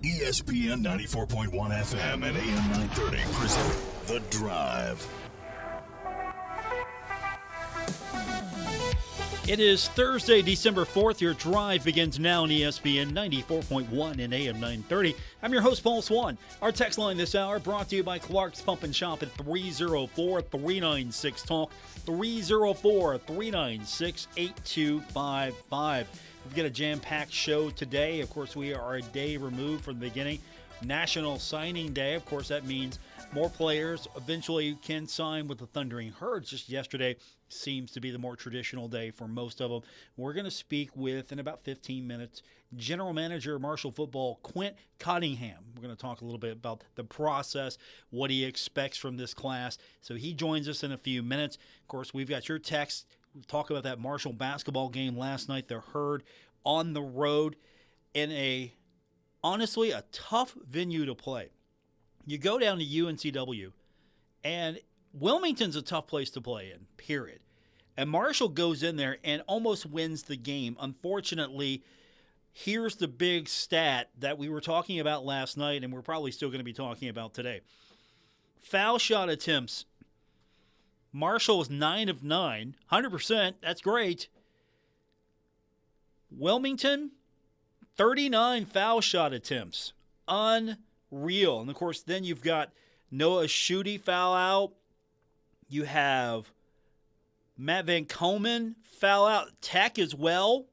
ESPN 94.1 FM and AM 930 present The Drive. It is Thursday, December 4th. Your drive begins now on ESPN 94.1 and AM 930. I'm your host, Paul Swann. Our text line this hour brought to you by Clark's Pump and Shop at 304-396-TALK, 304-396-8255. We've got a jam-packed show today. Of course, we are a day removed from the beginning. National Signing Day. Of course, that means more players eventually can sign with the Thundering Herd. Just yesterday seems to be the more traditional day for most of them. We're going to speak with, in about 15 minutes, General Manager of Marshall Football, Quint Cottingham. We're going to talk a little bit about the process, what he expects from this class. So he joins us in a few minutes. Of course, we've got your text. We'll talk about that Marshall basketball game last night, the Herd on the road in honestly, a tough venue to play. You go down to UNCW, and Wilmington's a tough place to play in, period. And Marshall goes in there and almost wins the game. Unfortunately, here's the big stat that we were talking about last night, and we're probably still going to be talking about today. Foul shot attempts. Marshall was 9 of 9, 100%. That's great. Wilmington, 39 foul shot attempts. Unreal. And, of course, then you've got Noah Schutte foul out. You have Matt Van Komen foul out. Tech as well.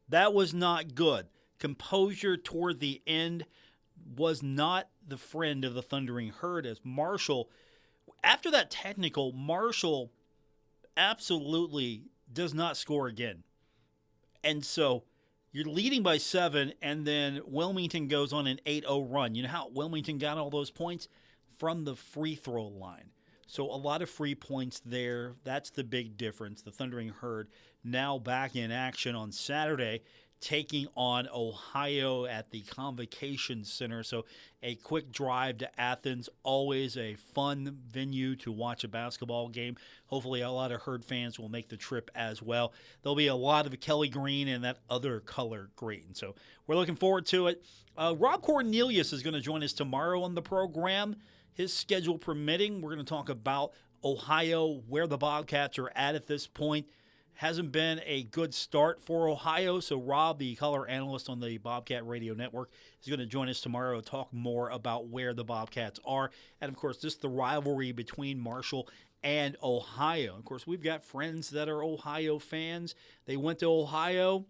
That was not good. Composure toward the end was not the friend of the Thundering Herd, as Marshall, after that technical, Marshall absolutely does not score again. And so you're leading by 7, and then Wilmington goes on an 8-0 run. You know how Wilmington got all those points? From the free throw line. So a lot of free points there. That's the big difference. The Thundering Herd now back in action on Saturday, taking on Ohio at the Convocation Center. So a quick drive to Athens, always a fun venue to watch a basketball game. Hopefully a lot of Herd fans will make the trip as well. There'll be a lot of Kelly green and that other color green. So we're looking forward to it. Rob Cornelius is going to join us tomorrow on the program. His schedule permitting, we're going to talk about Ohio, where the Bobcats are at this point. Hasn't been a good start for Ohio, so Rob, the color analyst on the Bobcat Radio Network, is going to join us tomorrow to talk more about where the Bobcats are. And, of course, just the rivalry between Marshall and Ohio. Of course, we've got friends that are Ohio fans. They went to Ohio.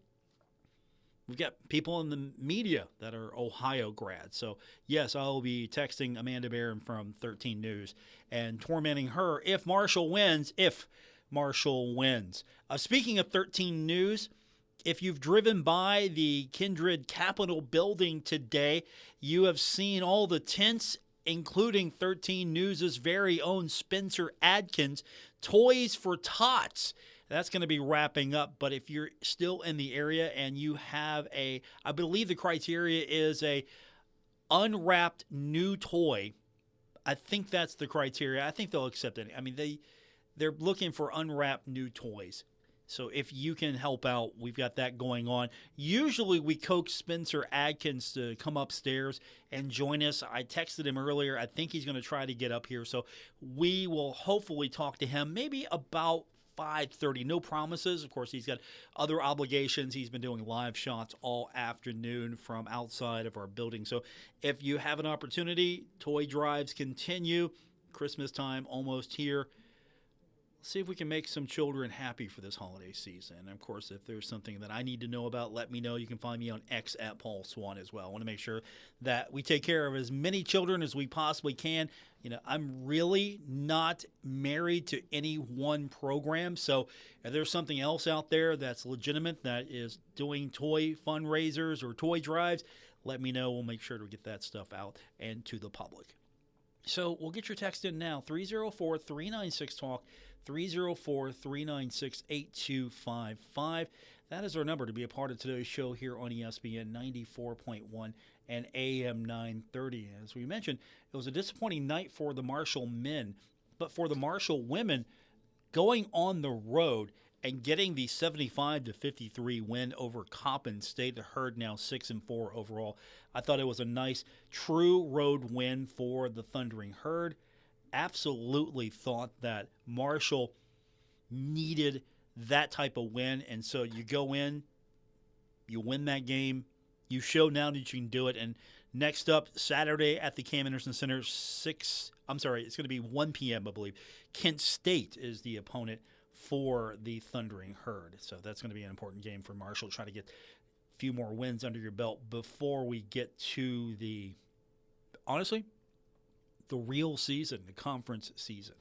We've got people in the media that are Ohio grads. So, yes, I'll be texting Amanda Barron from 13 News and tormenting her if Marshall wins, Speaking of 13 News, if you've driven by the Kindred Capitol building today, you have seen all the tents, including 13 News' very own Spencer Adkins, Toys for Tots. That's going to be wrapping up, but if you're still in the area and you have I believe the criteria is a unwrapped new toy. I think that's the criteria. I think they'll accept it. I mean, they're looking for unwrapped new toys. So if you can help out, we've got that going on. Usually we coax Spencer Adkins to come upstairs and join us. I texted him earlier. I think he's going to try to get up here. So we will hopefully talk to him maybe about 5:30. No promises. Of course, he's got other obligations. He's been doing live shots all afternoon from outside of our building. So if you have an opportunity, toy drives continue. Christmas time almost here. See if we can make some children happy for this holiday season. And, of course, if there's something that I need to know about, let me know. You can find me on X at Paul Swann as well. I want to make sure that we take care of as many children as we possibly can. You know, I'm really not married to any one program. So if there's something else out there that's legitimate that is doing toy fundraisers or toy drives, let me know. We'll make sure to get that stuff out and to the public. So we'll get your text in now, 304-396-TALK. 304-396-8255. That is our number to be a part of today's show here on ESPN 94.1 and AM 930. As we mentioned, it was a disappointing night for the Marshall men, but for the Marshall women, going on the road and getting the 75-53 win over Coppin State. The Herd now 6-4 overall. I thought it was a nice, true road win for the Thundering Herd. Absolutely thought that Marshall needed that type of win, and so you go in, you win that game, you show now that you can do it. And next up, Saturday at the Cam Anderson Center, it's going to be 1 p.m., I believe. Kent State is the opponent for the Thundering Herd. So that's going to be an important game for Marshall. Try to get a few more wins under your belt before we get to the real season, the conference season.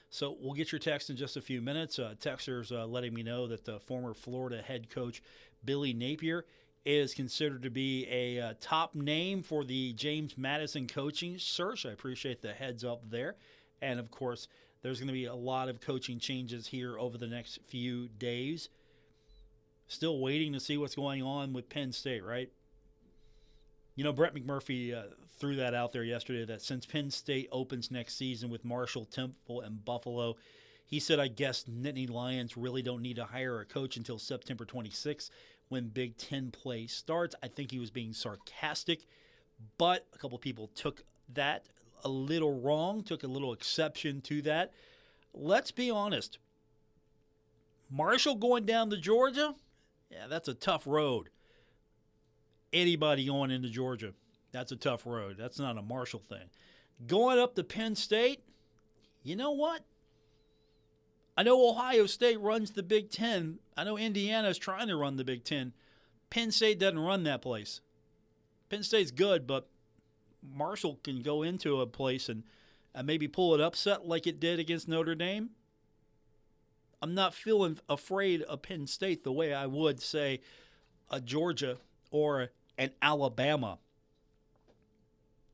So we'll get your text in just a few minutes. Texters letting me know that the former Florida head coach Billy Napier is considered to be a top name for the James Madison coaching search. I appreciate the heads up there. And, of course, there's going to be a lot of coaching changes here over the next few days. Still waiting to see what's going on with Penn State, right? You know, Brett McMurphy threw that out there yesterday that since Penn State opens next season with Marshall, Temple, and Buffalo, he said, I guess Nittany Lions really don't need to hire a coach until September 26th when Big Ten play starts. I think he was being sarcastic, but a couple people took that a little wrong, took a little exception to that. Let's be honest. Marshall going down to Georgia, yeah, that's a tough road. Anybody going into Georgia, that's a tough road. That's not a Marshall thing. Going up to Penn State, you know what? I know Ohio State runs the Big Ten. I know Indiana's trying to run the Big Ten. Penn State doesn't run that place. Penn State's good, but Marshall can go into a place and maybe pull an upset like it did against Notre Dame. I'm not feeling afraid of Penn State the way I would, say, a Georgia or an Alabama.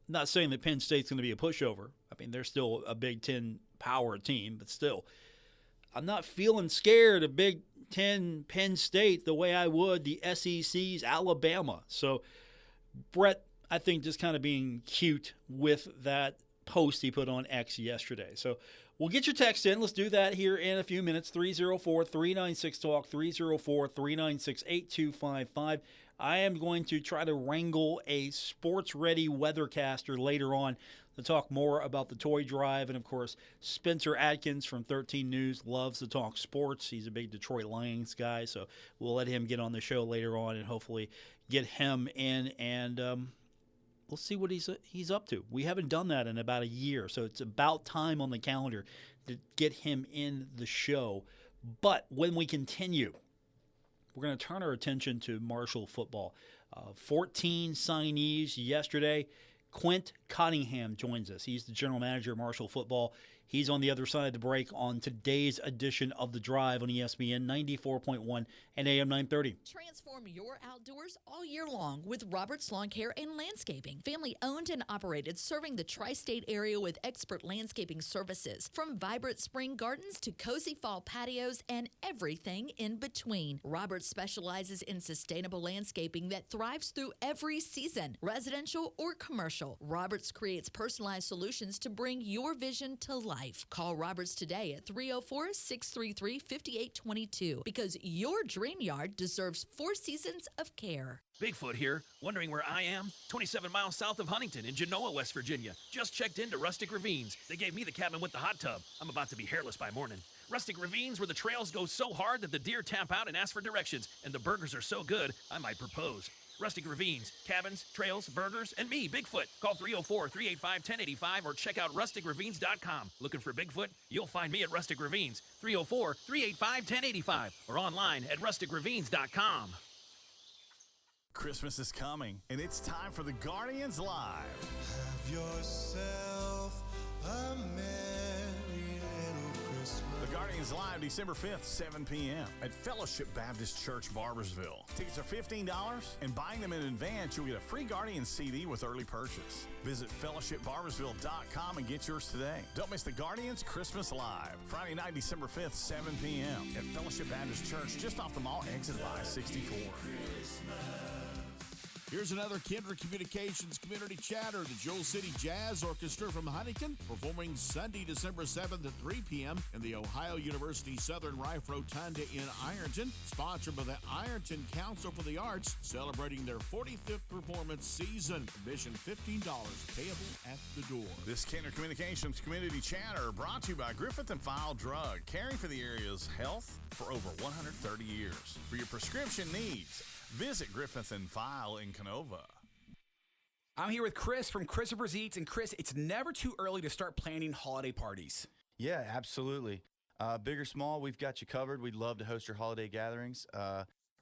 I'm not saying that Penn State's going to be a pushover. I mean, they're still a Big Ten power team, but still. I'm not feeling scared of Big Ten Penn State the way I would the SEC's Alabama. So Brett, I think, just kind of being cute with that post he put on X yesterday. So we'll get your text in. Let's do that here in a few minutes. 304-396-TALK, 304-396-8255. I am going to try to wrangle a sports-ready weathercaster later on to talk more about the toy drive. And, of course, Spencer Adkins from 13 News loves to talk sports. He's a big Detroit Lions guy, so we'll let him get on the show later on and hopefully get him in, and we'll see what he's up to. We haven't done that in about a year, so it's about time on the calendar to get him in the show. But when we continue, we're going to turn our attention to Marshall football. 14 signees yesterday. Quint Cottingham joins us. He's the general manager of Marshall football. He's on the other side of the break on today's edition of The Drive on ESPN 94.1 and AM 930. Transform your outdoors all year long with Roberts Lawn Care and Landscaping. Family owned and operated, serving the tri-state area with expert landscaping services. From vibrant spring gardens to cozy fall patios and everything in between. Roberts specializes in sustainable landscaping that thrives through every season, residential or commercial. Roberts creates personalized solutions to bring your vision to life. Call Roberts today at 304-633-5822 because your dream yard deserves 4 seasons of care. Bigfoot here. Wondering where I am? 27 miles south of Huntington in Genoa, West Virginia. Just checked into Rustic Ravines. They gave me the cabin with the hot tub. I'm about to be hairless by morning. Rustic Ravines, where the trails go so hard that the deer tap out and ask for directions, and the burgers are so good, I might propose. Rustic Ravines, cabins, trails, burgers, and me, Bigfoot. Call 304-385-1085 or check out rusticravines.com. Looking for Bigfoot? You'll find me at Rustic Ravines, 304-385-1085 or online at rusticravines.com. Christmas is coming, and it's time for the Guardians Live. Have yourself a merry little Christmas. The Guardians Live, December 5th, 7 p.m. at Fellowship Baptist Church, Barbersville. Tickets are $15, and buying them in advance, you'll get a free Guardians CD with early purchase. Visit fellowshipbarbersville.com and get yours today. Don't miss the Guardians Christmas Live, Friday night, December 5th, 7 p.m. at Fellowship Baptist Church, just off the mall exit by 64. Here's another Kinder Communications Community Chatter. The Joel City Jazz Orchestra from Huntington performing Sunday, December 7th at 3 p.m. in the Ohio University Southern Rife Rotunda in Ironton, sponsored by the Ironton Council for the Arts, celebrating their 45th performance season. Admission $15, payable at the door. This Kinder Communications Community Chatter brought to you by Griffith & File Drug, caring for the area's health for over 130 years. For your prescription needs, visit Griffith & File in Canova. I'm here with Chris from Christopher's Eats. And Chris, it's never too early to start planning holiday parties. Yeah, absolutely. Big or small, we've got you covered. We'd love to host your holiday gatherings.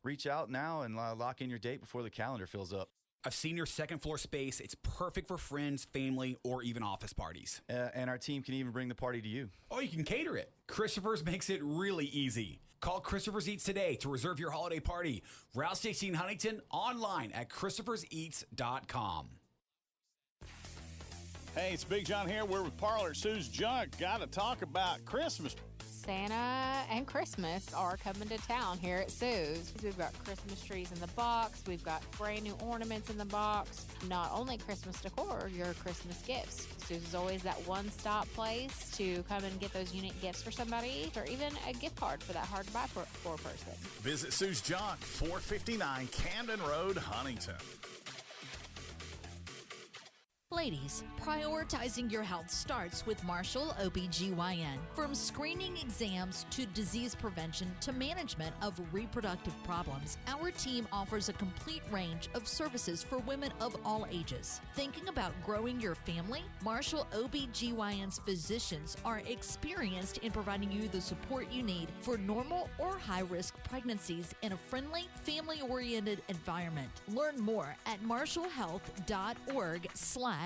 Reach out now and lock in your date before the calendar fills up. I've seen your second floor space. It's perfect for friends, family, or even office parties. And our team can even bring the party to you. Oh, you can cater it. Christopher's makes it really easy. Call Christopher's Eats today to reserve your holiday party. Route 16 Huntington, online at christopherseats.com. Hey, it's Big John here. We're with Parlor Sue's Junk. Got to talk about Christmas. Santa and Christmas are coming to town here at Sue's. We've got Christmas trees in the box. We've got brand new ornaments in the box. Not only Christmas decor, your Christmas gifts. Sue's is always that one-stop place to come and get those unique gifts for somebody, or even a gift card for that hard-to-buy for a person. Visit Sue's Junk, 459 Camden Road, Huntington. Ladies, prioritizing your health starts with Marshall OBGYN. From screening exams to disease prevention to management of reproductive problems, our team offers a complete range of services for women of all ages. Thinking about growing your family? Marshall OBGYN's physicians are experienced in providing you the support you need for normal or high-risk pregnancies in a friendly, family-oriented environment. Learn more at marshallhealth.org/OBGYN.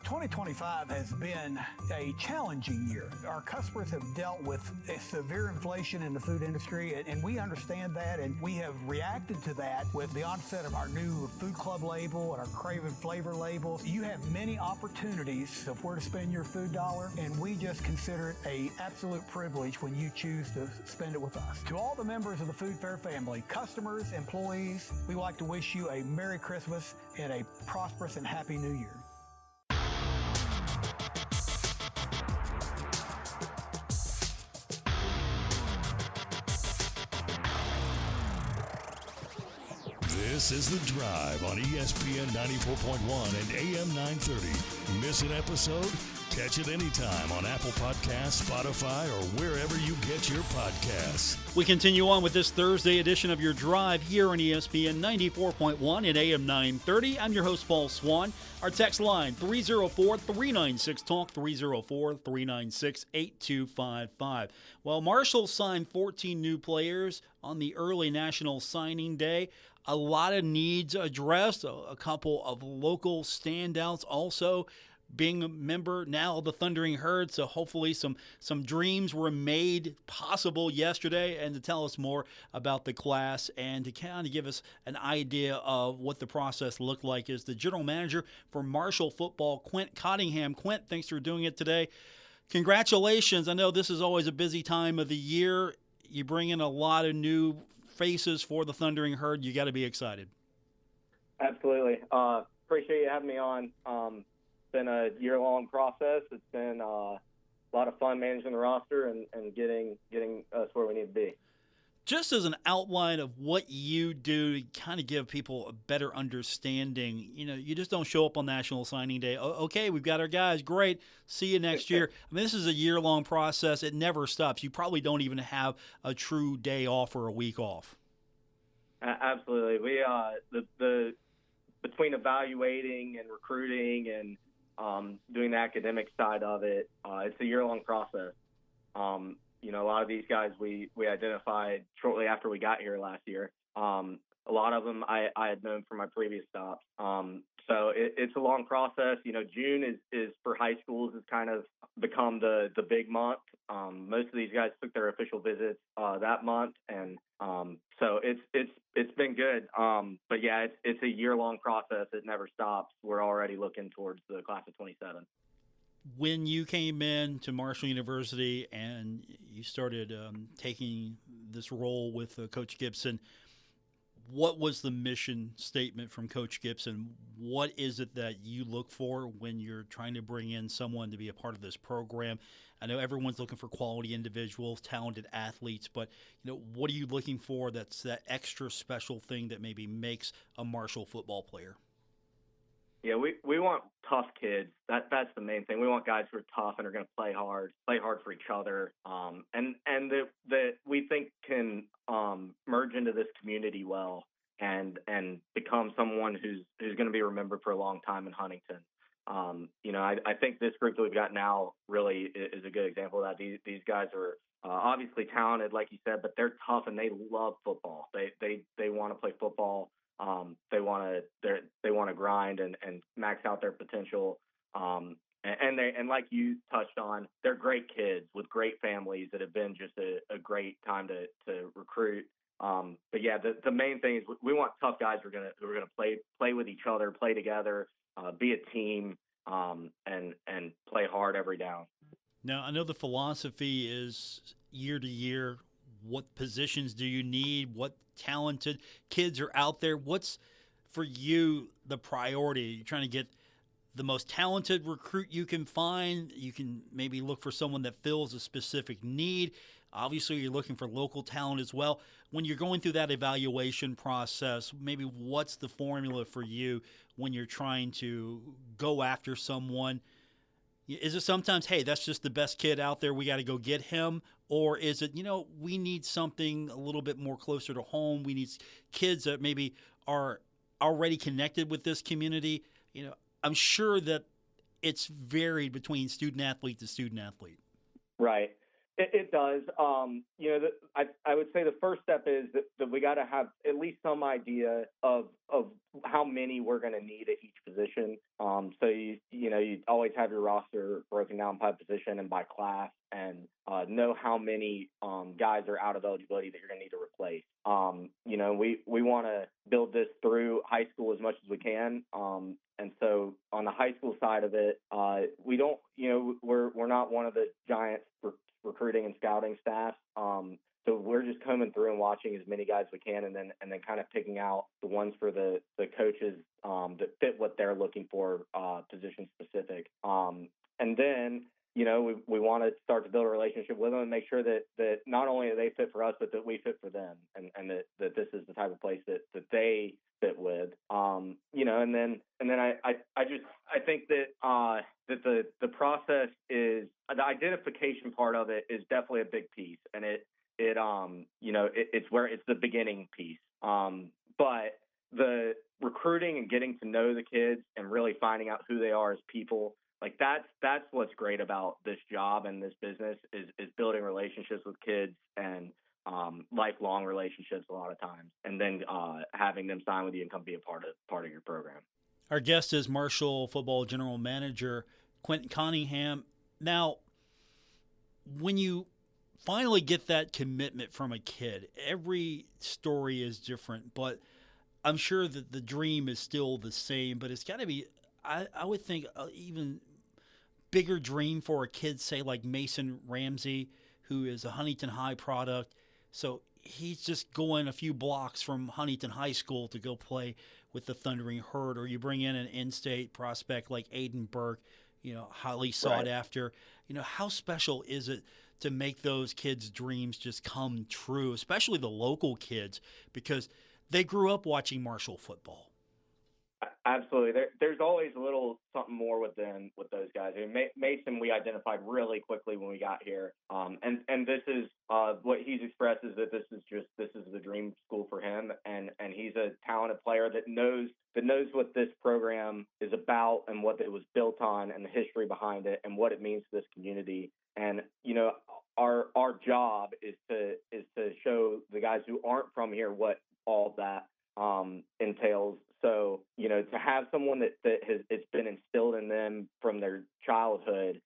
2025 has been a challenging year. Our customers have dealt with a severe inflation in the food industry, and we understand that, and we have reacted to that with the onset of our new Food Club label and our Craven Flavor labels. You have many opportunities of where to spend your food dollar, and we just consider it an absolute privilege when you choose to spend it with us. To all the members of the Food Fair family, customers, employees, we would like to wish you a Merry Christmas and a prosperous and happy New Year. This is The Drive on ESPN 94.1 and AM 930. Miss an episode? Catch it anytime on Apple Podcasts, Spotify, or wherever you get your podcasts. We continue on with this Thursday edition of Your Drive here on ESPN 94.1 and AM 930. I'm your host, Paul Swann. Our text line, 304-396-TALK, 304-396-8255. Well, Marshall signed 14 new players on the early National Signing Day. A lot of needs addressed, a couple of local standouts also being a member now of the Thundering Herd, so hopefully some dreams were made possible yesterday. And to tell us more about the class and to kind of give us an idea of what the process looked like is the general manager for Marshall football, Quint Cottingham. Quint, thanks for doing it today. Congratulations. I know this is always a busy time of the year. You bring in a lot of new faces for the Thundering Herd. You got to be excited. Absolutely. Appreciate you having me on. Been a year-long process. It's been a lot of fun managing the roster and getting us where we need to be. Just as an outline of what you do to kind of give people a better understanding, you just don't show up on National Signing Day. Okay, we've got our guys. Great. See you next year. I mean, this is a year-long process. It never stops. You probably don't even have a true day off or a week off. Absolutely. We the between evaluating and recruiting and doing the academic side of it, it's a year-long process. A lot of these guys we identified shortly after we got here last year. A lot of them I had known from my previous stops. So it's a long process. June is for high schools has kind of become the big month. Most of these guys took their official visits that month, and so it's been good. But yeah, it's a year-long process. It never stops. We're already looking towards the class of 27. When you came in to Marshall University and you started taking this role with Coach Gibson, what was the mission statement from Coach Gibson? What is it that you look for when you're trying to bring in someone to be a part of this program? I know everyone's looking for quality individuals, talented athletes, but what are you looking for that's that extra special thing that maybe makes a Marshall football player? Yeah, we want tough kids. That's the main thing. We want guys who are tough and are going to play hard for each other, and that we think can merge into this community well and become someone who's going to be remembered for a long time in Huntington. I think this group that we've got now really is a good example of that. These guys are obviously talented, like you said, but they're tough and they love football. They want to play football. They want to grind and max out their potential. And like you touched on, they're great kids with great families that have been just a great time to recruit. But yeah, the main thing is we want tough guys who are gonna play with each other, play together, be a team, and play hard every down. Now, I know the philosophy is year to year. What positions do you need? What talented kids are out there? What's, for you, the priority? You're trying to get the most talented recruit you can find. You can maybe look for someone that fills a specific need. Obviously, you're looking for local talent as well. When you're going through that evaluation process, maybe what's the formula for you when you're trying to go after someone? Is it sometimes, hey, that's just the best kid out there, we got to go get him? Or is it, we need something a little bit more closer to home. We need kids that maybe are already connected with this community. I'm sure that it's varied between student athlete to student athlete. Right. It does. I would say the first step is that we got to have at least some idea of how many we're going to need at each position. So you always have your roster broken down by position and by class, and know how many guys are out of eligibility that you're going to need to replace. We want to build this through high school as much as we can. And so on the high school side of it, we don't, we're not one of the giant recruiting and scouting staff. So we're just coming through and watching as many guys we can, and then kind of picking out the ones for the coaches that fit what they're looking for, position specific. And then, we want to start to build a relationship with them and make sure that not only do they fit for us, but that we fit for them, and that this is the type of place that they fit with. And then I think that the process is, the identification part of it is definitely a big piece, and it's where it's the beginning piece. But the recruiting and getting to know the kids and really finding out who they are as people, like that's what's great about this job and this business is building relationships with kids and lifelong relationships a lot of times, and then having them sign with you and come be a part of your program. Our guest is Marshall football general manager Quint Cottingham. Now, when you finally get that commitment from a kid, every story is different, but I'm sure that the dream is still the same, but it's got to be, I would think, even bigger dream for a kid, say like Mason Ramsey, who is a Huntington High product. So he's just going a few blocks from Huntington High School to go play with the Thundering Herd, or you bring in an in-state prospect like Aiden Burke, highly sought after. How special is it to make those kids' dreams just come true, especially the local kids, because they grew up watching Marshall football? Absolutely. There's always a little something more with those guys. I mean, Mason, we identified really quickly when we got here. And this is what he's expressed is that this is the dream school for him. And he's a talented player that knows what this program is about and what it was built on and the history behind it and what it means to this community. And, our job is to show the guys who aren't from here what all that entails. So, to have someone that it's been instilled in them from their childhood,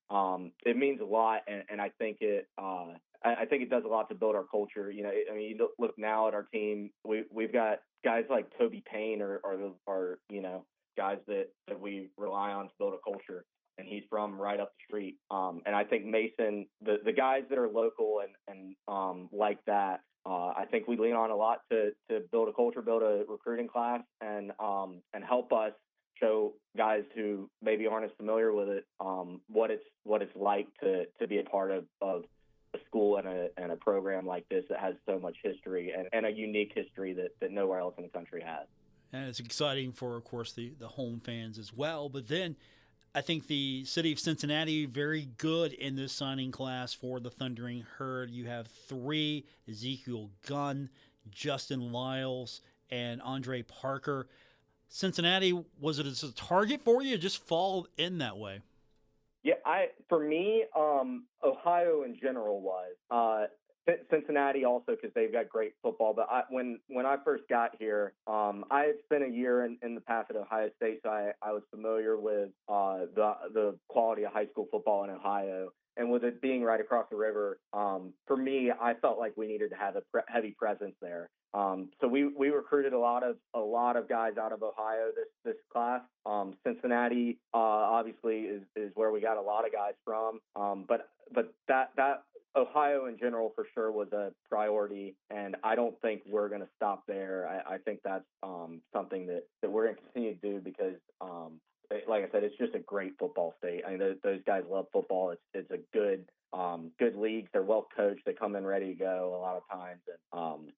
it means a lot. And I think it does a lot to build our culture. You look now at our team, we've got guys like Toby Payne are guys that we rely on to build a culture. And he's from right up the street. And I think Mason, the guys that are local and like that, I think think we lean on a lot to build a culture, build a recruiting class, and help us show guys who maybe aren't as familiar with it what it's like to be a part of a school and a program like this that has so much history and a unique history that nowhere else in the country has. And it's exciting for, of course, the home fans as well. But then I think the city of Cincinnati, very good in this signing class for the Thundering Herd. You have 3, Ezekiel Gunn, Justin Lyles, and Andre Parker. Cincinnati, was it a target for you, or just fall in that way? Yeah, for me, Ohio in general was. Cincinnati also because they've got great football. But when I first got here, I had spent a year in the past at Ohio State, so I was familiar with the quality of high school football in Ohio. And with it being right across the river, for me, I felt like we needed to have a heavy presence there. So we recruited a lot of guys out of Ohio this class. Cincinnati obviously is where we got a lot of guys from. But that Ohio in general for sure was a priority, and I don't think we're going to stop there. I think that's something that we're going to continue to do because, like I said, it's just a great football state. I mean, those guys love football. It's a good league. They're well coached. They come in ready to go a lot of times,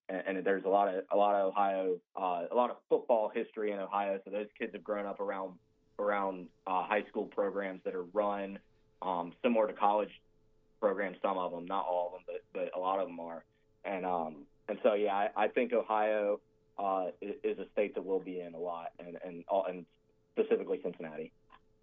and there's a lot of Ohio, a lot of football history in Ohio. So those kids have grown up around high school programs that are run similar to college programs, some of them, not all of them, but a lot of them are. And so, yeah, I think Ohio is a state that we'll be in a lot, and specifically Cincinnati.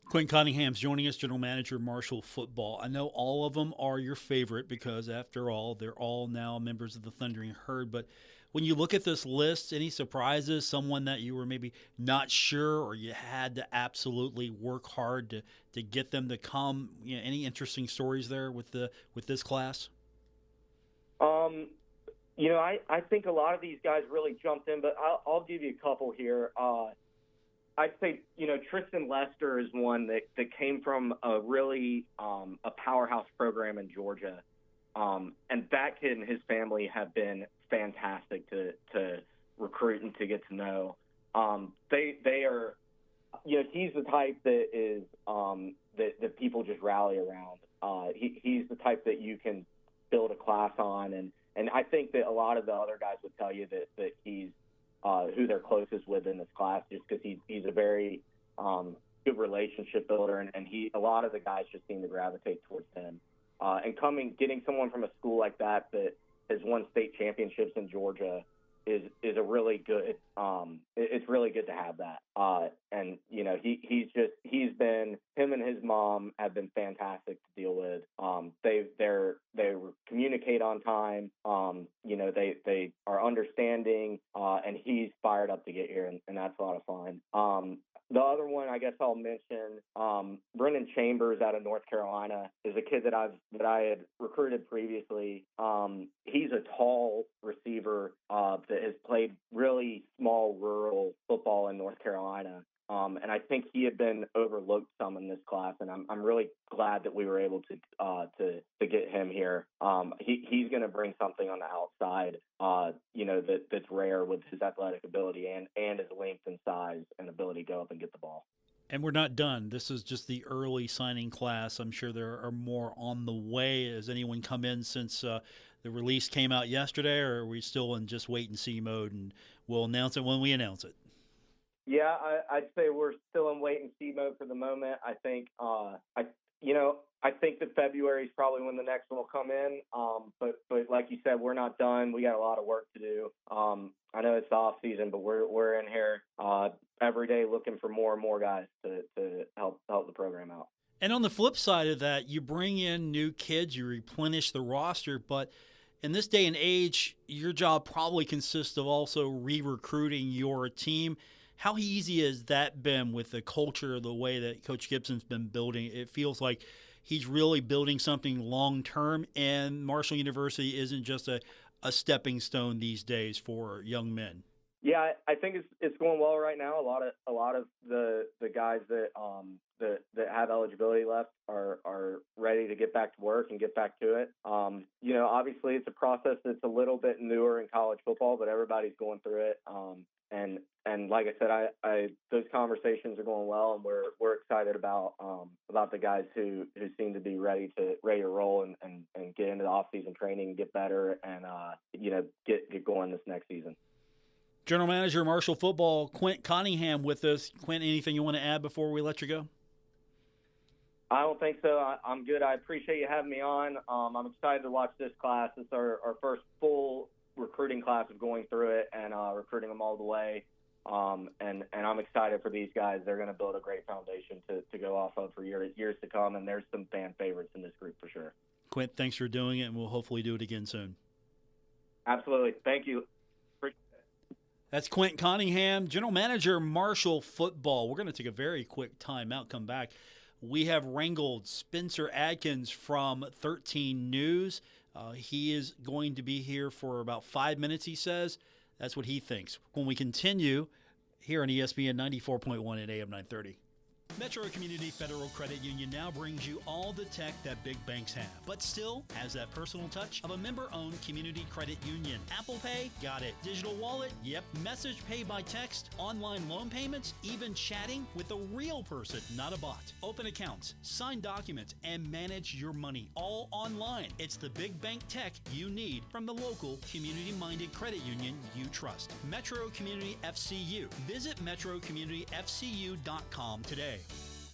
Quint Cottingham's joining us, General Manager, Marshall Football. I know all of them are your favorite because, after all, they're all now members of the Thundering Herd. But when you look at this list, any surprises, someone that you were maybe not sure or you had to absolutely work hard to get them to come? You know, any interesting stories there with this class? You know, I think a lot of these guys really jumped in, but I'll give you a couple here. I'd say, you know, Tristan Lester is one that came from a really a powerhouse program in Georgia. And that kid and his family have been fantastic to recruit and to get to know. They are, you know, he's the type that is that people just rally around. He's the type that you can build a class on, and I think that a lot of the other guys would tell you that he's who they're closest with in this class, just because he's a very good relationship builder, and a lot of the guys just seem to gravitate towards him. And getting someone from a school like that has won state championships in Georgia is a really good. It's really good to have that. And you know, him and his mom have been fantastic to deal with. They communicate on time. You know, they are understanding, and he's fired up to get here, and that's a lot of fun. The other one, I guess I'll mention, Brendan Chambers out of North Carolina is a kid that I had recruited previously. He's a tall receiver that has played really small rural football in North Carolina. And I think he had been overlooked some in this class, and I'm really glad that we were able to get him here. He's going to bring something on the outside, you know, that's rare with his athletic ability and his length and size and ability to go up and get the ball. And we're not done. This is just the early signing class. I'm sure there are more on the way. Has anyone come in since the release came out yesterday, or are we still in just wait and see mode, and we'll announce it when we announce it? Yeah, I'd say we're still in wait and see mode for the moment. I think, I think that February is probably when the next one will come in. But like you said, we're not done. We got a lot of work to do. I know it's the off season, but we're in here every day looking for more and more guys to help the program out. And on the flip side of that, you bring in new kids, you replenish the roster, but in this day and age, your job probably consists of also re-recruiting your team. How easy has that been with the culture, the way that Coach Gibson's been building? It feels like he's really building something long-term, and Marshall University isn't just a stepping stone these days for young men. Yeah, I think it's going well right now. A lot of the guys that have eligibility left are ready to get back to work and get back to it. Obviously it's a process that's a little bit newer in college football, but everybody's going through it. And like I said, I those conversations are going well, and we're excited about the guys who seem to be ready to roll and get into the off-season training and get better and get going this next season. General Manager, Marshall Football, Quint Cottingham with us. Quint, anything you want to add before we let you go? I don't think so. I'm good. I appreciate you having me on. I'm excited to watch this class. It's our first full recruiting class of going through it and recruiting them all the way. And I'm excited for these guys. They're going to build a great foundation to go off of for years to come, and there's some fan favorites in this group for sure. Quint, thanks for doing it, and we'll hopefully do it again soon. Absolutely. Thank you. That's Quint Cottingham, General Manager, Marshall Football. We're going to take a very quick timeout, come back. We have wrangled Spencer Adkins from 13 News. He is going to be here for about 5 minutes, he says. That's what he thinks. When we continue here on ESPN 94.1 at AM 930. Metro Community Federal Credit Union now brings you all the tech that big banks have, but still has that personal touch of a member-owned community credit union. Apple Pay? Got it. Digital wallet? Yep. Message pay by text, online loan payments, even chatting with a real person, not a bot. Open accounts, sign documents, and manage your money all online. It's the big bank tech you need from the local community-minded credit union you trust. Metro Community FCU. Visit metrocommunityfcu.com today.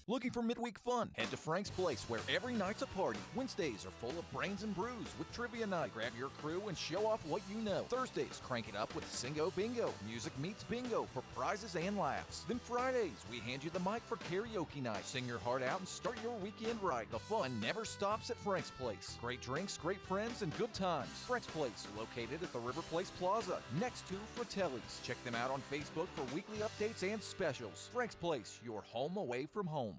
Looking for midweek fun? Head to Frank's Place, where every night's a party. Wednesdays are full of brains and brews with trivia night. Grab your crew and show off what you know. Thursdays, crank it up with Singo Bingo. Music meets bingo for prizes and laughs. Then Fridays, we hand you the mic for karaoke night. Sing your heart out and start your weekend right. The fun never stops at Frank's Place. Great drinks, great friends, and good times. Frank's Place, located at the River Place Plaza, next to Fratelli's. Check them out on Facebook for weekly updates and specials. Frank's Place, your home away from home.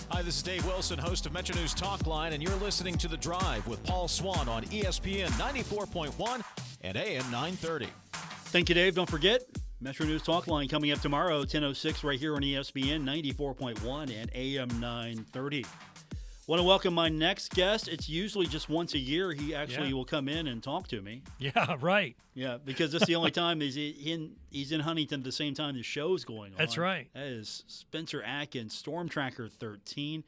Hi, this is Dave Wilson, host of Metro News Talk Line, and you're listening to The Drive with Paul Swann on ESPN 94.1 and AM 930. Thank you, Dave. Don't forget, Metro News Talk Line coming up tomorrow, 10:06, right here on ESPN 94.1 and AM 930. Want to welcome my next guest. It's usually just once a year he actually will come in and talk to me. Yeah, right. Yeah, because that's the only time he's in Huntington at the same time the show's going on. That's right. That is Spencer Adkins, StormTracker 13.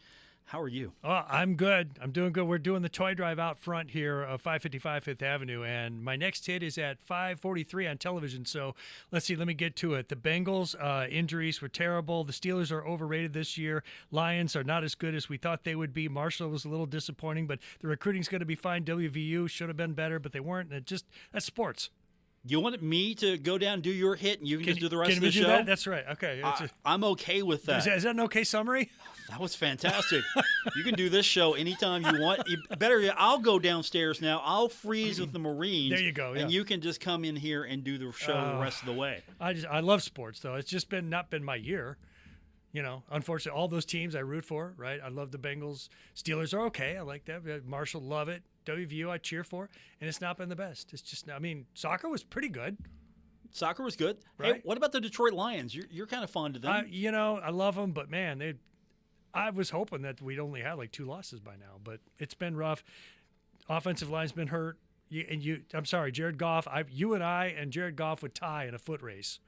How are you? Oh, I'm good. I'm doing good. We're doing the toy drive out front here of 555 Fifth Avenue, and my next hit is at 5:43 on television. So let's see. Let me get to it. The Bengals injuries were terrible. The Steelers are overrated this year. Lions are not as good as we thought they would be. Marshall was a little disappointing, but the recruiting's going to be fine. WVU should have been better, but they weren't. That's sports. You wanted me to go down and do your hit, and you can just do the rest of the show? Can we do that? That's right. Okay. I'm okay with that. Is that an okay summary? That was fantastic. You can do this show anytime you want. Better yet, I'll go downstairs now. I'll freeze with the Marines. There you go. Yeah. And you can just come in here and do the show the rest of the way. I love sports, though. It's just not been my year. You know, unfortunately, all those teams I root for, right? I love the Bengals. Steelers are okay. I like that. Marshall, love it. WVU, I cheer for. And it's not been the best. It's just, soccer was pretty good. Soccer was good. Right? Hey, what about the Detroit Lions? You're kind of fond of them. I love them, but, man, I was hoping that we'd only had like 2 losses by now. But it's been rough. Offensive line's been hurt. I'm sorry, Jared Goff. You and I and Jared Goff would tie in a foot race.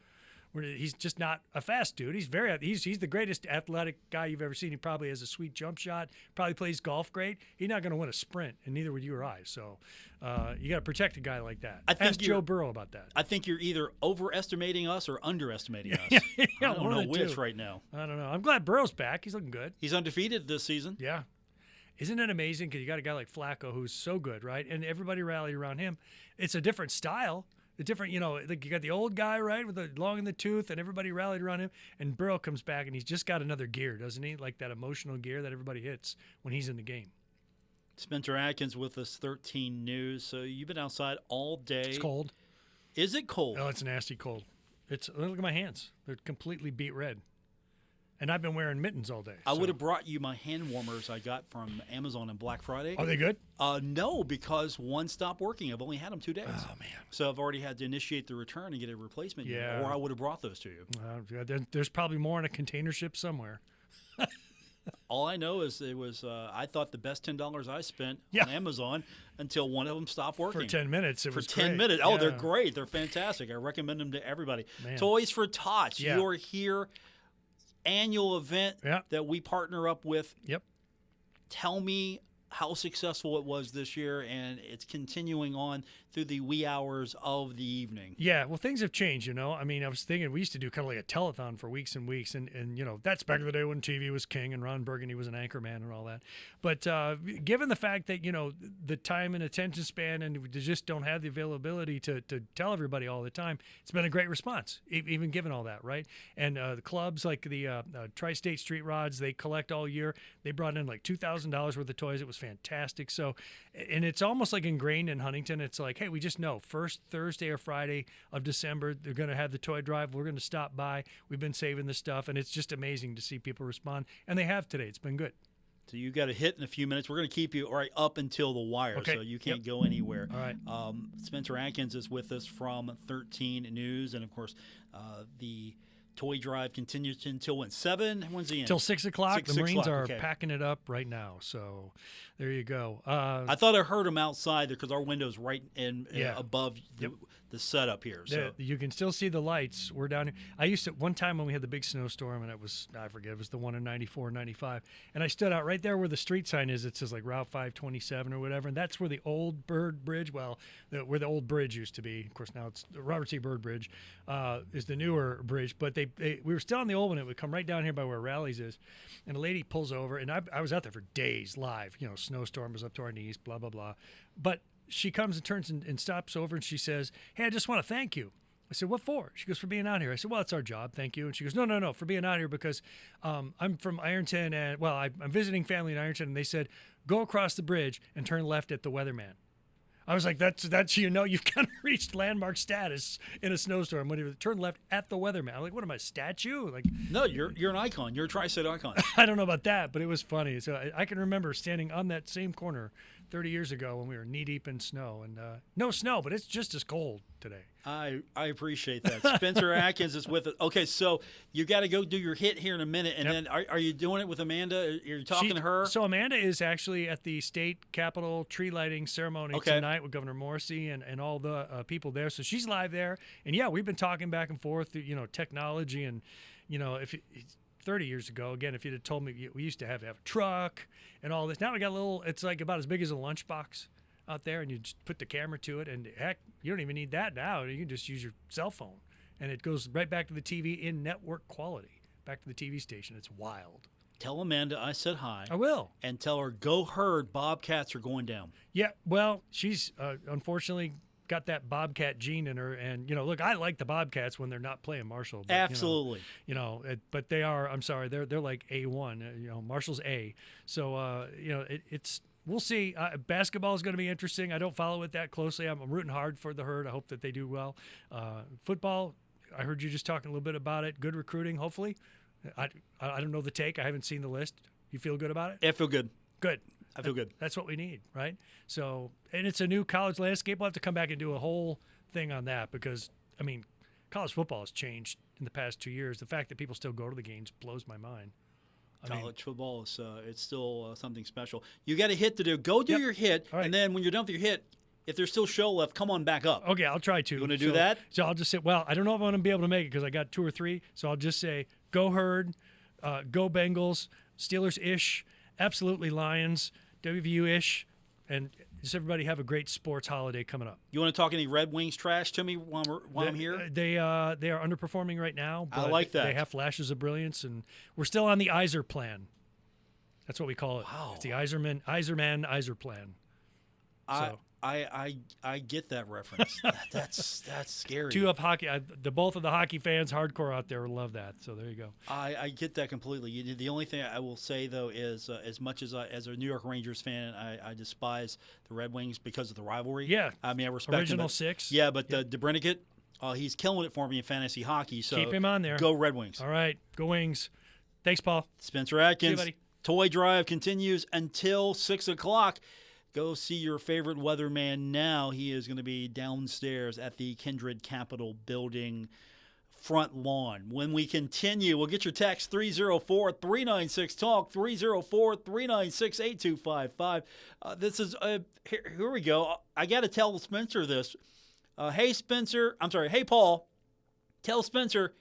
He's just not a fast dude. He's the greatest athletic guy you've ever seen. He probably has a sweet jump shot, probably plays golf great. He's not going to win a sprint, and neither would you or I. So you got to protect a guy like that. Ask Joe Burrow about that. I think you're either overestimating us or underestimating us. Yeah, I don't know which right now. I don't know. I'm glad Burrow's back. He's looking good. He's undefeated this season. Yeah. Isn't it amazing? Because you got a guy like Flacco who's so good, right? And everybody rallied around him. It's a different style. The different, you got the old guy, right, with the long in the tooth, and everybody rallied around him. And Burrow comes back, and he's just got another gear, doesn't he? Like that emotional gear that everybody hits when he's in the game. Spencer Adkins with us, 13 News. So you've been outside all day. It's cold. Is it cold? Oh, it's nasty cold. Look at my hands. They're completely beet red. And I've been wearing mittens all day. I would have brought you my hand warmers I got from Amazon on Black Friday. Are they good? No, because one stopped working. I've only had them 2 days. Oh, man. So I've already had to initiate the return and get a replacement unit, or I would have brought those to you. There's probably more in a container ship somewhere. All I know is it was, I thought the best $10 I spent on Amazon until one of them stopped working. For 10 minutes, it was For 10 great. minutes. Oh, Yeah. they're great. They're fantastic. I recommend them to everybody. Man. Toys for Tots. Yeah. You're here. Annual event that we partner up with. Yep. Tell me how successful it was this year, and it's continuing on through the wee hours of the evening. Yeah, well, things have changed, you know. I mean, I was thinking we used to do kind of like a telethon for weeks and weeks, and you know, that's back in the day when TV was king and Ron Burgundy was an anchor man and all that. But given the fact that, you know, the time and attention span and we just don't have the availability to tell everybody all the time, it's been a great response, even given all that, right? And the clubs like the Tri-State Street Rods, they collect all year. They brought in like $2,000 worth of toys. It was fantastic. So, and it's almost like ingrained in Huntington. It's like, hey, we just know first Thursday or Friday of December, they're going to have the toy drive. We're going to stop by. We've been saving this stuff, and it's just amazing to see people respond. And they have today. It's been good. So you got a hit in a few minutes. We're going to keep you up until the wire, so you can't go anywhere. All right. Spencer Adkins is with us from 13 News, and of course, the toy drive continues until when? 7? When's the end? Till 6 o'clock. The Marines are okay. packing it up right now. So there you go. I thought I heard them outside there because our window's right in above the setup here. So you can still see the lights. We're down here. I used to, one time when we had the big snowstorm, and it was, I forget, it was the one in 94, 95. And I stood out right there where the street sign is. It says like Route 527 or whatever. And that's where the old Bird Bridge, where the old bridge used to be. Of course, now it's the Robert C. Byrd Bridge, is the newer bridge. But we were still on the old one. It would come right down here by where Rallies is. And a lady pulls over. And I was out there for days live. You know, snowstorm was up to our knees, blah, blah, blah. But she comes and turns and stops over, and she says, hey, I just want to thank you. I said, what for? She goes, for being out here. I said, well, it's our job. Thank you. And she goes, no, for being out here because I'm from Ironton, and, well, I'm visiting family in Ironton, and they said, go across the bridge and turn left at the Weatherman. I was like, that's you know, you've kind of reached landmark status in a snowstorm when you turn left at the Weatherman. I'm like, what am I, a statue? Like, no, you're an icon. You're a Tri-State icon. I don't know about that, but it was funny. So I can remember standing on that same corner 30 years ago when we were knee-deep in snow. And no snow, but it's just as cold today. I appreciate that. Spencer Adkins is with us. Okay, so you got to go do your hit here in a minute, and then are you doing it with Amanda? You're talking to her? So Amanda is actually at the state capitol tree lighting ceremony tonight with Governor Morrissey and all the people there. So she's live there. And, yeah, we've been talking back and forth through, you know, technology and, you know, 30 years ago, again, if you'd have told me we used to have a truck and all this. Now we got a little, it's like about as big as a lunchbox out there, and you just put the camera to it, and heck, you don't even need that now. You can just use your cell phone, and it goes right back to the TV in network quality, back to the TV station. It's wild. Tell Amanda I said hi. I will. And tell her, go herd, Bobcats are going down. Yeah, well, she's unfortunately got that Bobcat gene in her, and, you know, look, I like the Bobcats when they're not playing Marshall. But, absolutely. You know, but they are, I'm sorry, they're like A1, you know, Marshall's A. So, you know, it's, we'll see. Basketball is going to be interesting. I don't follow it that closely. I'm rooting hard for the Herd. I hope that they do well. Football, I heard you just talking a little bit about it. Good recruiting, hopefully. I don't know the take. I haven't seen the list. You feel good about it? I feel good. Good. I feel good. That's what we need, right? So, and it's a new college landscape. We'll have to come back and do a whole thing on that because, I mean, college football has changed in the past 2 years. The fact that people still go to the games blows my mind. College football is it's still something special. You got a hit to do. Go do your hit, and then when you're done with your hit, if there's still show left, come on back up. Okay, I'll try to. You want to do that? So I'll just say, well, I don't know if I'm going to be able to make it because I got 2 or 3. So I'll just say, go Herd, go Bengals, Steelers-ish, absolutely Lions, WVU-ish, and just everybody have a great sports holiday coming up. You want to talk any Red Wings trash to me while I'm here? They are underperforming right now. But I like that. They have flashes of brilliance, and we're still on the Iser plan. That's what we call it. Wow. It's the Iser plan. So. I get that reference. That's scary. Two of hockey. Both of the hockey fans, hardcore out there, love that. So there you go. I get that completely. The only thing I will say though is, as much as a New York Rangers fan, I despise the Red Wings because of the rivalry. Yeah. I mean, I respect Original him, six. Yeah, but the DeBrincat, he's killing it for me in fantasy hockey. So keep him on there. Go Red Wings. All right, go Wings. Thanks, Paul. Spencer Adkins. See you, buddy. Toy Drive continues until 6 o'clock. Go see your favorite weatherman now. He is going to be downstairs at the Kindred Capitol building front lawn. When we continue, we'll get your text 304-396-TALK, 304-396-8255. This is, here we go. I got to tell Spencer this. Hey, Paul, tell Spencer,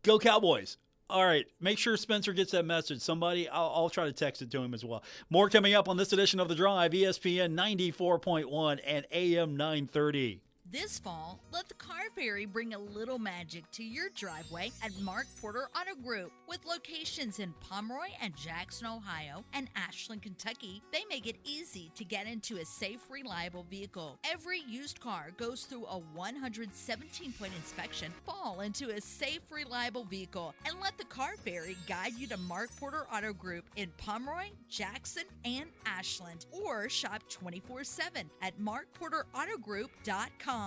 go Cowboys. All right, make sure Spencer gets that message. Somebody, I'll try to text it to him as well. More coming up on this edition of The Drive, ESPN 94.1 and AM 930. This fall, let the Car Ferry bring a little magic to your driveway at Mark Porter Auto Group. With locations in Pomeroy and Jackson, Ohio, and Ashland, Kentucky, they make it easy to get into a safe, reliable vehicle. Every used car goes through a 117-point inspection, fall into a safe, reliable vehicle, and let the Car Ferry guide you to Mark Porter Auto Group in Pomeroy, Jackson, and Ashland, or shop 24/7 at markporterautogroup.com.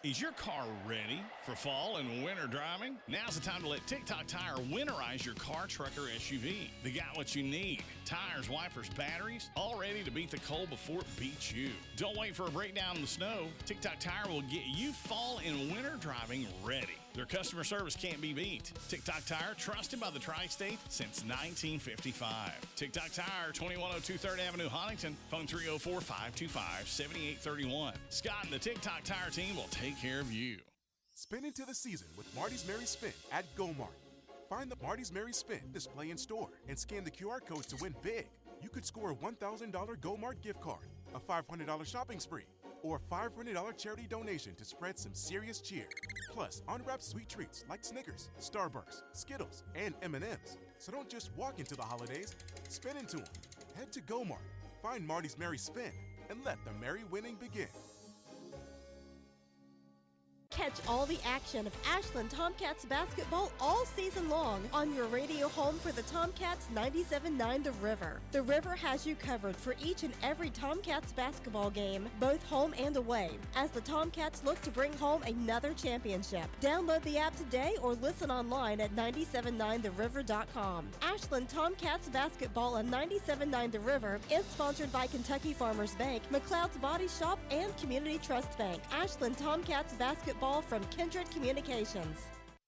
Is your car ready for fall and winter driving? Now's the time to let TikTok Tire winterize your car, truck, or SUV. They got what you need. Tires, wipers, batteries, all ready to beat the cold before it beats you. Don't wait for a breakdown in the snow. TikTok Tire will get you fall and winter driving ready. Their customer service can't be beat. TikTok Tire, trusted by the Tri-State since 1955. TikTok Tire, 2102 3rd Avenue, Huntington. Phone 304-525-7831. Scott and the TikTok Tire team will take care of you. Spin into the season with Marty's Merry Spin at GoMart. Find the Marty's Merry Spin display in store and scan the QR code to win big. You could score a $1,000 GoMart gift card, a $500 shopping spree, or a $500 charity donation to spread some serious cheer. Plus, unwrapped sweet treats like Snickers, Starburst, Skittles, and M&Ms. So don't just walk into the holidays, spin into them. Head to GoMart, find Marty's Merry Spin, and let the merry winning begin. Catch all the action of Ashland Tomcats basketball all season long on your radio home for the Tomcats 97.9 The River. The River has you covered for each and every Tomcats basketball game, both home and away, as the Tomcats look to bring home another championship. Download the app today or listen online at 979theriver.com. Ashland Tomcats basketball on 97.9 The River is sponsored by Kentucky Farmers Bank, McLeod's Body Shop, and Community Trust Bank. Ashland Tomcats basketball from Kindred Communications.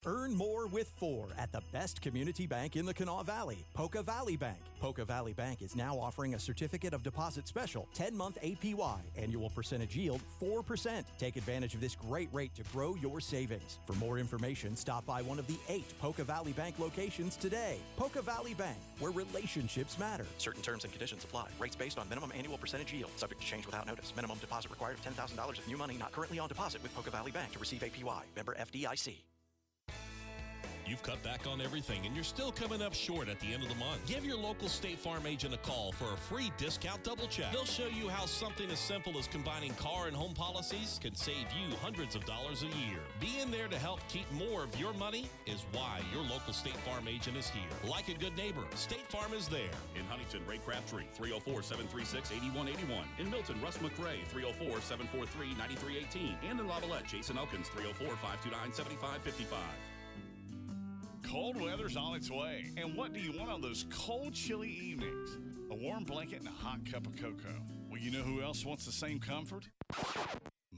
Earn more with 4 at the best community bank in the Kanawha Valley, Poca Valley Bank. Poca Valley Bank is now offering a certificate of deposit special, 10-month APY, annual percentage yield 4%. Take advantage of this great rate to grow your savings. For more information, stop by one of the 8 Poca Valley Bank locations today. Poca Valley Bank, where relationships matter. Certain terms and conditions apply. Rates based on minimum annual percentage yield. Subject to change without notice. Minimum deposit required of $10,000 of new money not currently on deposit with Poca Valley Bank to receive APY. Member FDIC. You've cut back on everything and you're still coming up short at the end of the month. Give your local State Farm agent a call for a free discount double check. They'll show you how something as simple as combining car and home policies can save you hundreds of dollars a year. Being there to help keep more of your money is why your local State Farm agent is here. Like a good neighbor, State Farm is there. In Huntington, Ray Crabtree, 304-736-8181. In Milton, Russ McRae, 304-743-9318. And in Lavallette, Jason Elkins, 304-529-7555. Cold weather's on its way. And what do you want on those cold, chilly evenings? A warm blanket and a hot cup of cocoa. Well, you know who else wants the same comfort?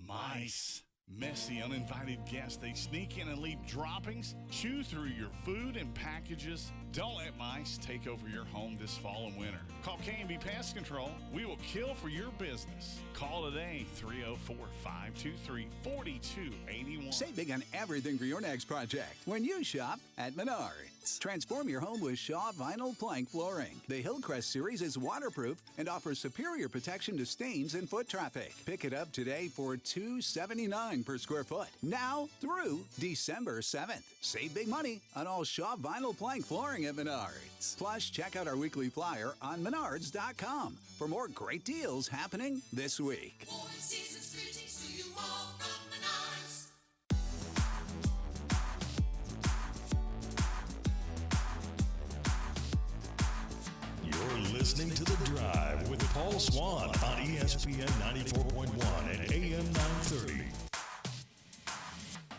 Mice. Messy, uninvited guests. They sneak in and leave droppings, chew through your food and packages. Don't let mice take over your home this fall and winter. Call K&B Pest Control. We will kill for your business. Call today, 304-523-4281. Save big on everything for your next project when you shop at Menards. Transform your home with Shaw Vinyl Plank Flooring. The Hillcrest series is waterproof and offers superior protection to stains and foot traffic. Pick it up today for $279 per square foot. Now through December 7th. Save big money on all Shaw Vinyl Plank Flooring at Menards. Plus, check out our weekly flyer on Menards.com for more great deals happening this week. You're listening to The Drive with Paul Swann on ESPN 94.1 and AM 930.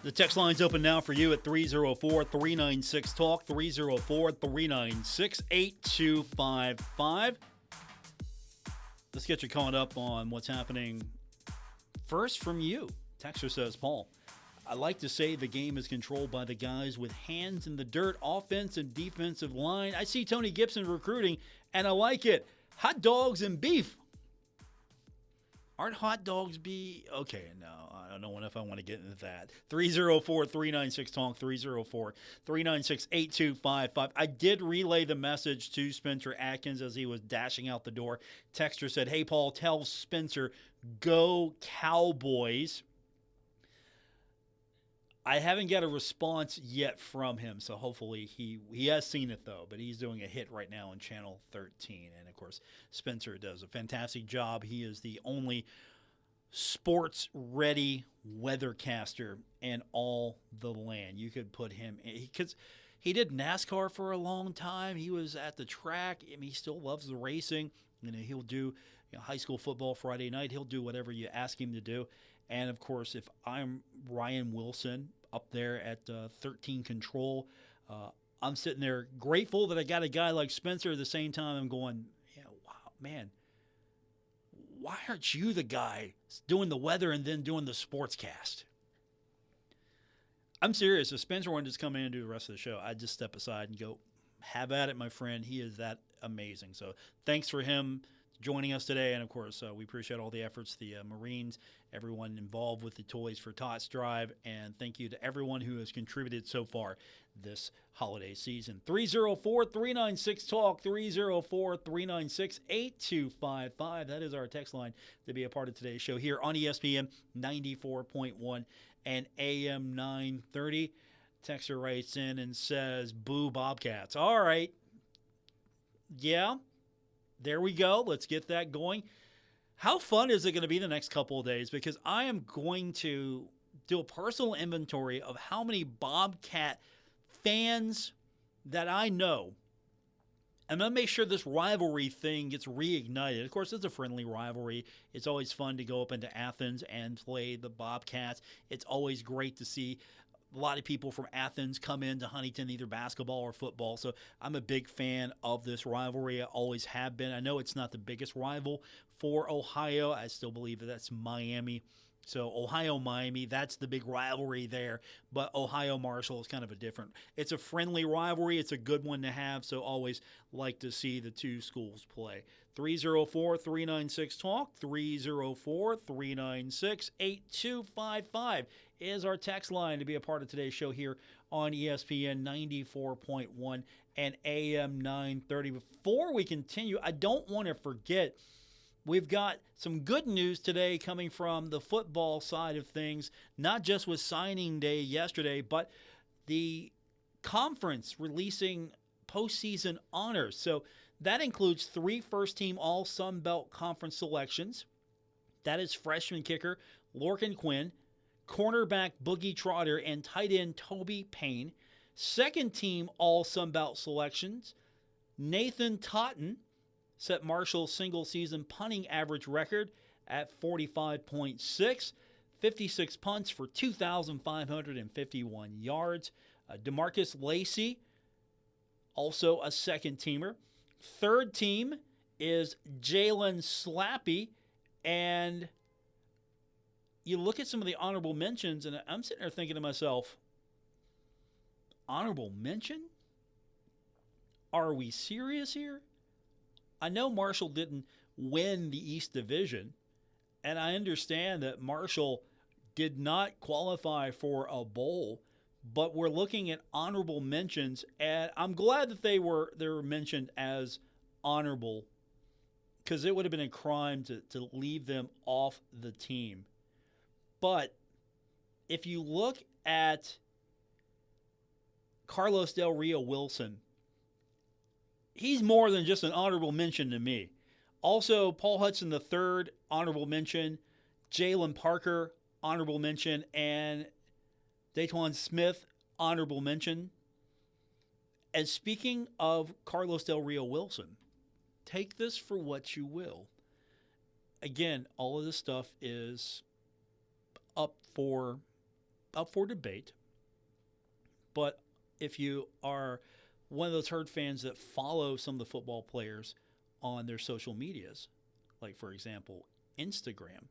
The text line's open now for you at 304-396-TALK, 304-396-8255. Let's get you caught up on what's happening. First from you. Texter says, Paul, I like to say the game is controlled by the guys with hands in the dirt, offense and defensive line. I see Tony Gibson recruiting, and I like it. Hot dogs and beef. Aren't hot dogs okay, no, I don't know if I want to get into that. 304-396-TALK, 304-396-8255. I did relay the message to Spencer Adkins as he was dashing out the door. Texter said, hey, Paul, tell Spencer, go Cowboys. I haven't got a response yet from him, so hopefully he has seen it, though. But he's doing a hit right now on Channel 13. And, of course, Spencer does a fantastic job. He is the only sports-ready weathercaster in all the land. You could put him – because he did NASCAR for a long time. He was at the track. I mean, he still loves the racing. You know, he'll do high school football Friday night. He'll do whatever you ask him to do. And, of course, if I'm Ryan Wilson up there at 13 Control, I'm sitting there grateful that I got a guy like Spencer. At the same time, I'm going, yeah, wow, man, why aren't you the guy doing the weather and then doing the sportscast? I'm serious. If Spencer wanted to just come in and do the rest of the show, I'd just step aside and go, have at it, my friend. He is that amazing. So thanks for him joining us today. And, of course, we appreciate all the efforts, the Marines, everyone involved with the Toys for Tots drive. And thank you to everyone who has contributed so far this holiday season. 304-396-TALK, 304-396-8255. That is our text line to be a part of today's show here on ESPN 94.1 and AM 930. Texter writes in and says, boo Bobcats. All right. Yeah. There we go. Let's get that going. How fun is it going to be the next couple of days? Because I am going to do a personal inventory of how many Bobcat fans that I know. I'm going to make sure this rivalry thing gets reignited. Of course, it's a friendly rivalry. It's always fun to go up into Athens and play the Bobcats. It's always great to see a lot of people from Athens come into Huntington, either basketball or football. So I'm a big fan of this rivalry. I always have been. I know it's not the biggest rival for Ohio. I still believe that's Miami. So Ohio-Miami, that's the big rivalry there. But Ohio-Marshall is kind of a different. It's a friendly rivalry. It's a good one to have. So always like to see the two schools play. 304-396-TALK, 304-396-8255 is our text line to be a part of today's show here on ESPN 94.1 and AM 930. Before we continue, I don't want to forget, we've got some good news today coming from the football side of things, not just with signing day yesterday, but the conference releasing postseason honors. So that includes 3 first-team All-Sun Belt Conference selections. That is freshman kicker Lorcan Quinn, cornerback Boogie Trotter, and tight end Toby Payne. Second-team All-Sun Belt selections, Nathan Totten set Marshall's single-season punting average record at 45.6, 56 punts for 2,551 yards. DeMarcus Lacey, also a second-teamer. Third team is Jalen Slappy, and you look at some of the honorable mentions, and I'm sitting there thinking to myself, honorable mention? Are we serious here? I know Marshall didn't win the East Division, and I understand that Marshall did not qualify for a bowl, but we're looking at honorable mentions, and I'm glad that they were mentioned as honorable, because it would have been a crime to leave them off the team. But if you look at Carlos Del Rio Wilson, he's more than just an honorable mention to me. Also, Paul Hudson III, honorable mention. Jalen Parker, honorable mention. And Dayton Smith, honorable mention. And speaking of Carlos Del Rio Wilson, take this for what you will. Again, all of this stuff is up for up for debate. But if you are one of those Herd fans that follow some of the football players on their social medias, like, for example, Instagram,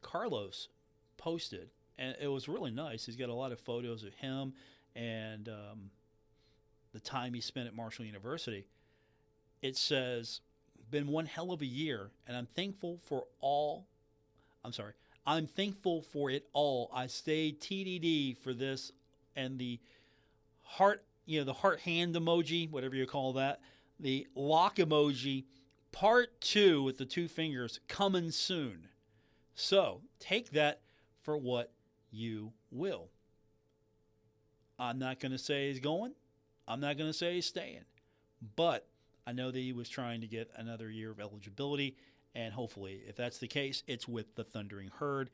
Carlos posted, and it was really nice. He's got a lot of photos of him and the time he spent at Marshall University. It says, been one hell of a year, and I'm thankful for it all. I stayed TDD for this, and the heart, the heart hand emoji, whatever you call that, the lock emoji, part 2 with the 2 fingers, coming soon. So take that for what you will. I'm not going to say he's going. I'm not going to say he's staying. But I know that he was trying to get another year of eligibility, and hopefully, if that's the case, it's with the Thundering Herd.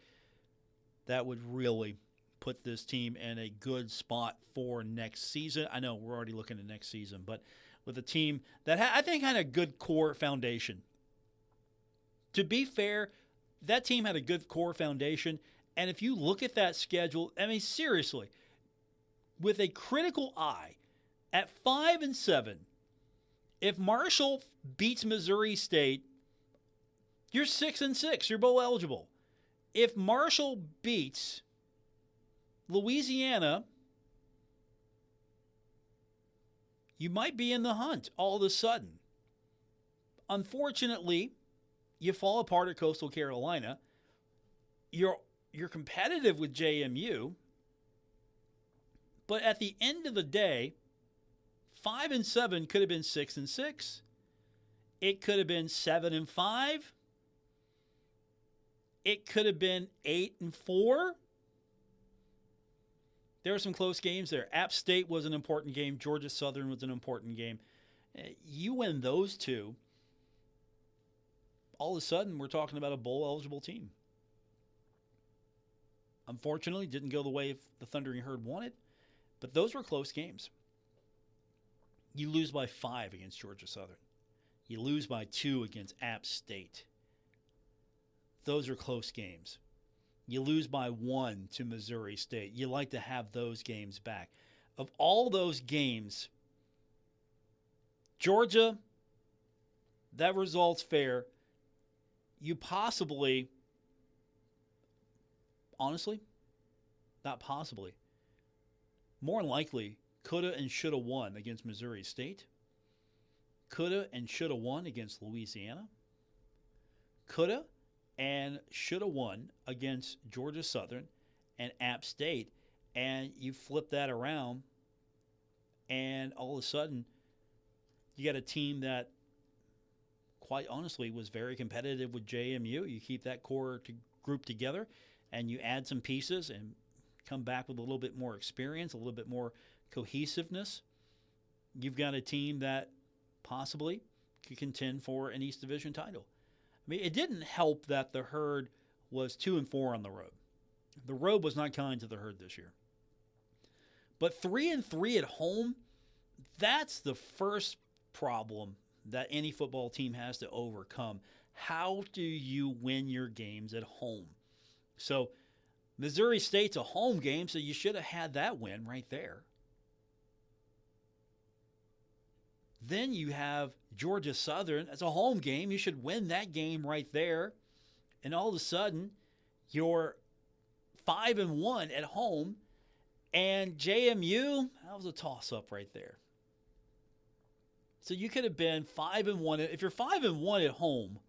That would really put this team in a good spot for next season. I know we're already looking at next season, but with a team that I think had a good core foundation. To be fair, that team had a good core foundation, and if you look at that schedule, I mean, seriously, with a critical eye, at 5-7, if Marshall beats Missouri State, you're 6-6. You're bowl eligible. If Marshall beats Louisiana, you might be in the hunt all of a sudden. Unfortunately, you fall apart at Coastal Carolina. You're competitive with JMU, but at the end of the day, 5-7 could have been 6-6. It could have been 7-5. It could have been 8-4. There were some close games there. App State was an important game. Georgia Southern was an important game. You win those two, all of a sudden we're talking about a bowl-eligible team. Unfortunately, didn't go the way the Thundering Herd wanted, but those were close games. You lose by 5 against Georgia Southern. You lose by 2 against App State. Those are close games. You lose by 1 to Missouri State. You like to have those games back. Of all those games, Georgia, that result's fair. You possibly, honestly, not possibly, more likely coulda and shoulda won against Missouri State. Coulda and shoulda won against Louisiana. Coulda and shoulda won against Georgia Southern and App State. And you flip that around, and all of a sudden, you got a team that, quite honestly, was very competitive with JMU. You keep that core group together, and you add some pieces and come back with a little bit more experience, a little bit more cohesiveness. You've got a team that possibly could contend for an East Division title. I mean, it didn't help that the Herd was 2-4 on the road. The road was not kind to the Herd this year. But 3-3 at home, that's the first problem that any football team has to overcome. How do you win your games at home? So Missouri State's a home game, so you should have had that win right there. Then you have Georgia Southern. That's a home game. You should win that game right there. And all of a sudden, you're 5-1 at home. And JMU, that was a toss-up right there. So you could have been 5-1. If you're 5-1 at home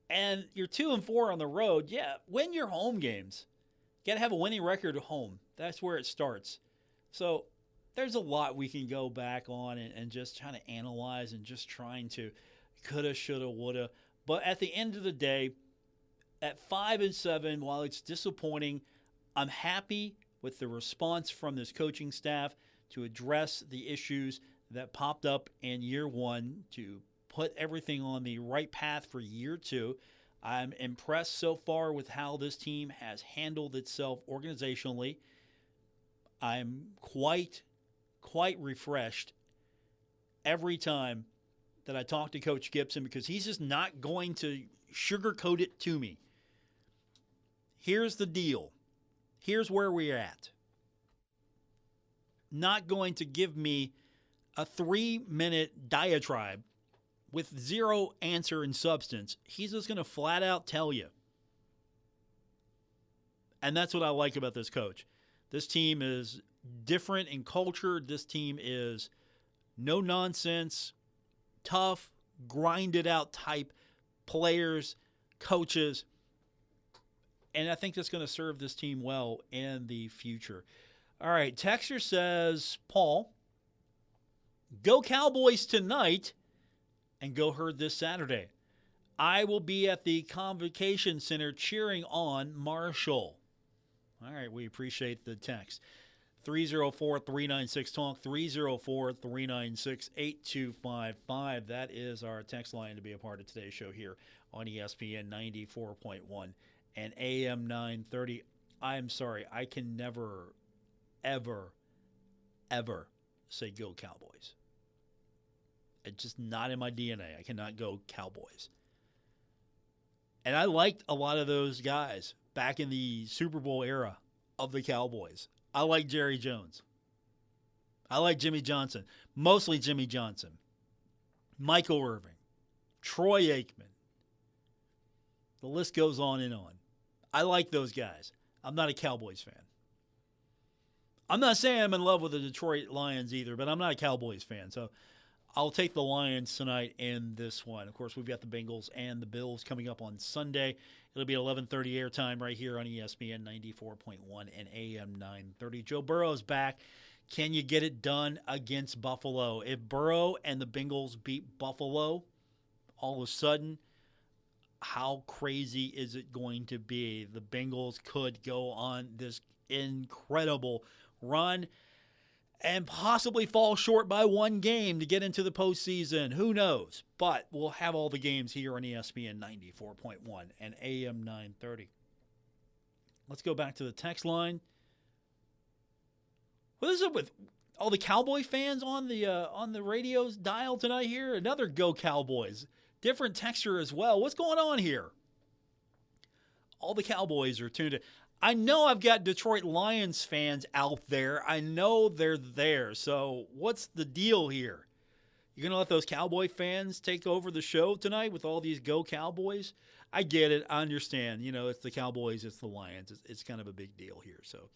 and you're 2-4 on the road, yeah, win your home games. You got to have a winning record at home. That's where it starts. So there's a lot we can go back on and just trying to analyze and just trying to coulda, shoulda, woulda. But at the end of the day, at 5-7, while it's disappointing, I'm happy with the response from this coaching staff to address the issues that popped up in year one, to put everything on the right path for year two. I'm impressed so far with how this team has handled itself organizationally. I'm quite refreshed every time that I talk to Coach Gibson, because he's just not going to sugarcoat it to me. Here's the deal. Here's where we're at. Not going to give me a 3-minute diatribe with zero answer and substance. He's just going to flat out tell you. And that's what I like about this coach. This team is different in culture. This team is no nonsense, tough, grinded out type players, coaches. And I think that's going to serve this team well in the future. All right, Texter says, Paul, go Cowboys tonight and go Herd this Saturday. I will be at the Convocation Center cheering on Marshall. All right, we appreciate the text. 304-396-TALK, 304-396-8255. That is our text line to be a part of today's show here on ESPN 94.1 and AM 930. I'm sorry, I can never, ever, ever say go Cowboys. It's just not in my DNA. I cannot go Cowboys. And I liked a lot of those guys back in the Super Bowl era of the Cowboys. I like Jerry Jones. I like Jimmy Johnson. Mostly Jimmy Johnson. Michael Irvin. Troy Aikman. The list goes on and on. I like those guys. I'm not a Cowboys fan. I'm not saying I'm in love with the Detroit Lions either, but I'm not a Cowboys fan. So I'll take the Lions tonight in this one. Of course, we've got the Bengals and the Bills coming up on Sunday. It'll be 11:30 airtime right here on ESPN 94.1 and AM 930. Joe Burrow's back. Can you get it done against Buffalo? If Burrow and the Bengals beat Buffalo, all of a sudden, how crazy is it going to be? The Bengals could go on this incredible run and possibly fall short by one game to get into the postseason. Who knows? But we'll have all the games here on ESPN 94.1 and AM 930. Let's go back to the text line. What is it with all the Cowboy fans on the radio's dial tonight here? Another Go Cowboys. Different texture as well. What's going on here? All the Cowboys are tuned in. I know I've got Detroit Lions fans out there. I know they're there. So what's the deal here? You're going to let those Cowboy fans take over the show tonight with all these Go Cowboys? I get it. I understand. You know, it's the Cowboys, it's the Lions. It's kind of a big deal here. So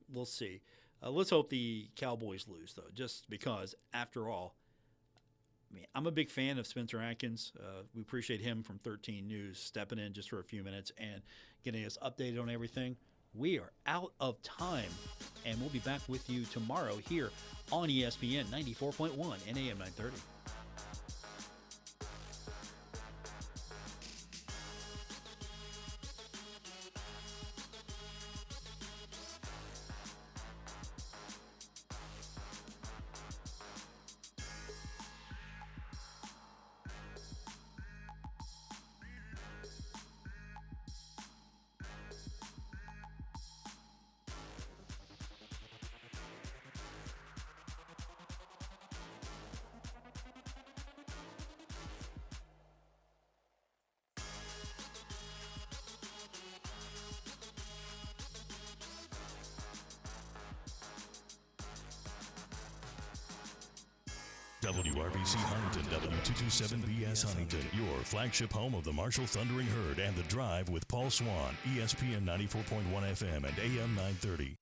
we'll see. Let's hope the Cowboys lose, though, just because, after all, I mean, I'm a big fan of Spencer Adkins. We appreciate him from 13 News stepping in just for a few minutes and getting us updated on everything. We are out of time, and we'll be back with you tomorrow here on ESPN 94.1 and AM 930. WRBC Huntington, W227BS Huntington, your flagship home of the Marshall Thundering Herd and The Drive with Paul Swann, ESPN 94.1 FM and AM 930.